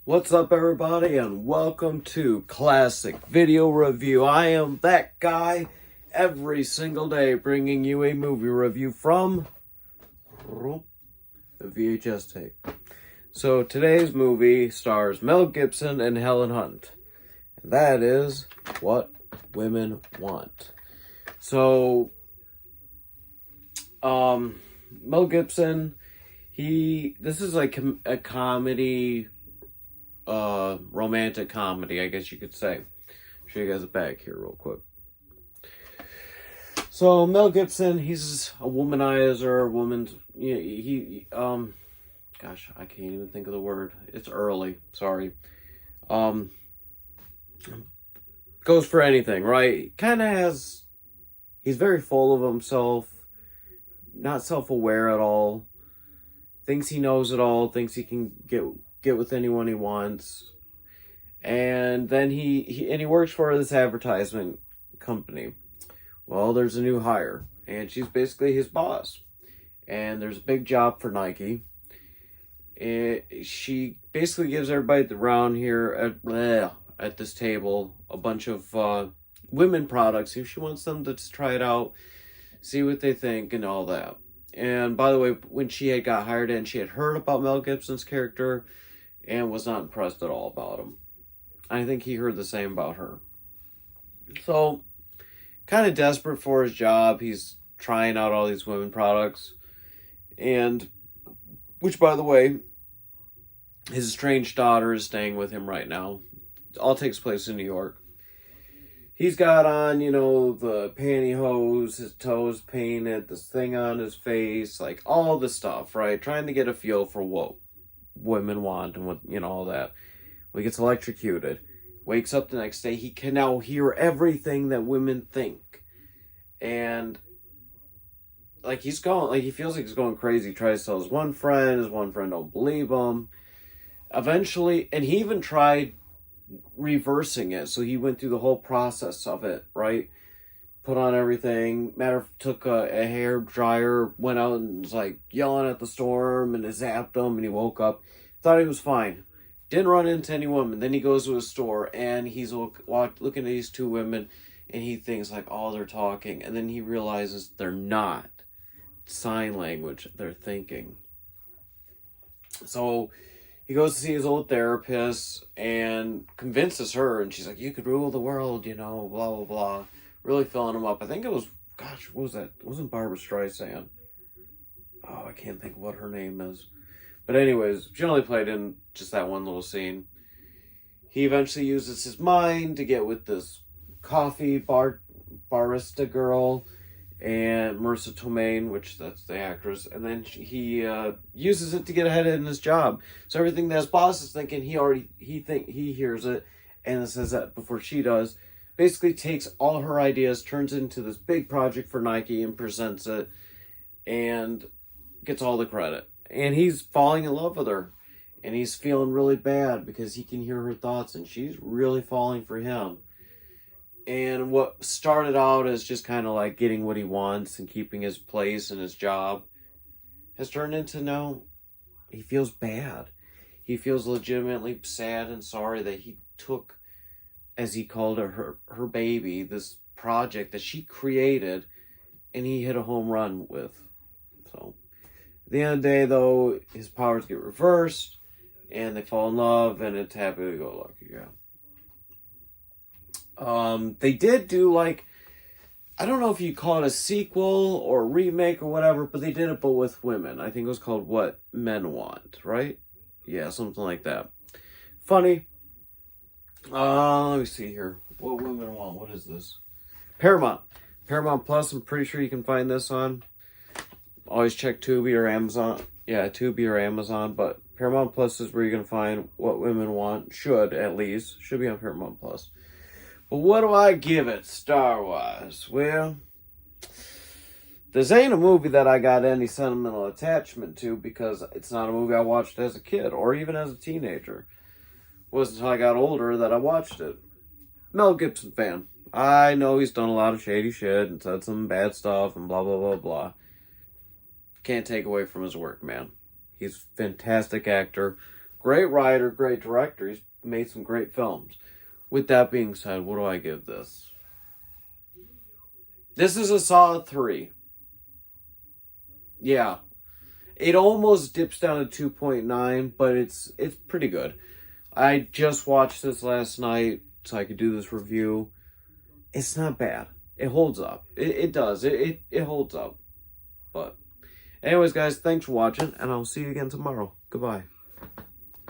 What's up, everybody, and welcome to Classic Video Review. I am that guy every single day bringing you a movie review from the VHS tape. So today's movie stars Mel Gibson and Helen Hunt, and that is What Women Want. So, Mel Gibson, this is like a comedy, romantic comedy, I guess you could say. Show you guys a bag here real quick. So Mel Gibson, he's a womanizer, gosh, I can't even think of the word. It's early, sorry. Goes for anything, right? He's very full of himself, not self-aware at all, thinks he knows it all, thinks he can get with anyone he wants. And then he works for this advertisement company. Well, there's a new hire, and she's basically his boss. And there's a big job for Nike. She basically gives everybody around here at this table a bunch of women products. If she wants them to just try it out, see what they think, and all that. And by the way, when she had got hired in, she had heard about Mel Gibson's character and was not impressed at all about him. I think he heard the same about her. So, kind of desperate for his job, he's trying out all these women products. And, which by the way, his estranged daughter is staying with him right now. It all takes place in New York. He's got on, the pantyhose, his toes painted, this thing on his face, like all the stuff, right? Trying to get a feel for what women want and what, all that. When he gets electrocuted, wakes up the next day, he can now hear everything that women think. And, he feels like he's going crazy. He tries to tell his one friend don't believe him. Eventually, and he even tried reversing it, so he went through the whole process of it, right? Put on everything, took a hair dryer, went out and was yelling at the storm, and it zapped him, and he woke up, thought he was fine, didn't run into any woman. Then he goes to a store and he's looking at these two women, and he thinks they're talking, and then he realizes they're not. Sign language, they're thinking. So he goes to see his old therapist and convinces her, and she's like, you could rule the world, blah, blah, blah. Really filling him up. I think it was, what was that? It wasn't Barbara Streisand. Oh, I can't think of what her name is. But anyways, she only played in just that one little scene. He eventually uses his mind to get with this coffee barista girl, and Marissa Tomei, which that's the actress, and then he uses it to get ahead in his job. So everything that his boss is thinking, he hears it, and it says that before she does. Basically takes all her ideas, turns it into this big project for Nike, and presents it, and gets all the credit. And he's falling in love with her, and he's feeling really bad because he can hear her thoughts, and she's really falling for him. And what started out as just kind of getting what he wants and keeping his place and his job has turned into now he feels bad. He feels legitimately sad and sorry that he took, as he called her baby, this project that she created, and he hit a home run with. So, at the end of the day, though, his powers get reversed, and they fall in love, and it's happy-go-lucky, yeah. They did do, I don't know if you call it a sequel or a remake or whatever, but they did it, but with women. I think it was called What Men Want, right? Yeah, something like that. Funny. Let me see here. What Women Want. What is this? Paramount Plus. I'm pretty sure you can find this on. Always check Tubi or Amazon. Yeah, Tubi or Amazon. But Paramount Plus is where you're going to find What Women Want. Should be on Paramount Plus. But what do I give it star-wise? Well, this ain't a movie that I got any sentimental attachment to because it's not a movie I watched as a kid or even as a teenager. It wasn't until I got older that I watched it. Mel Gibson fan. I know he's done a lot of shady shit and said some bad stuff and blah, blah, blah, blah. Can't take away from his work, man. He's a fantastic actor. Great writer, great director. He's made some great films. With that being said, what do I give this? This is a solid 3. Yeah. It almost dips down to 2.9, but it's pretty good. I just watched this last night so I could do this review. It's not bad. It holds up. It does. It holds up. But anyways, guys, thanks for watching, and I'll see you again tomorrow. Goodbye.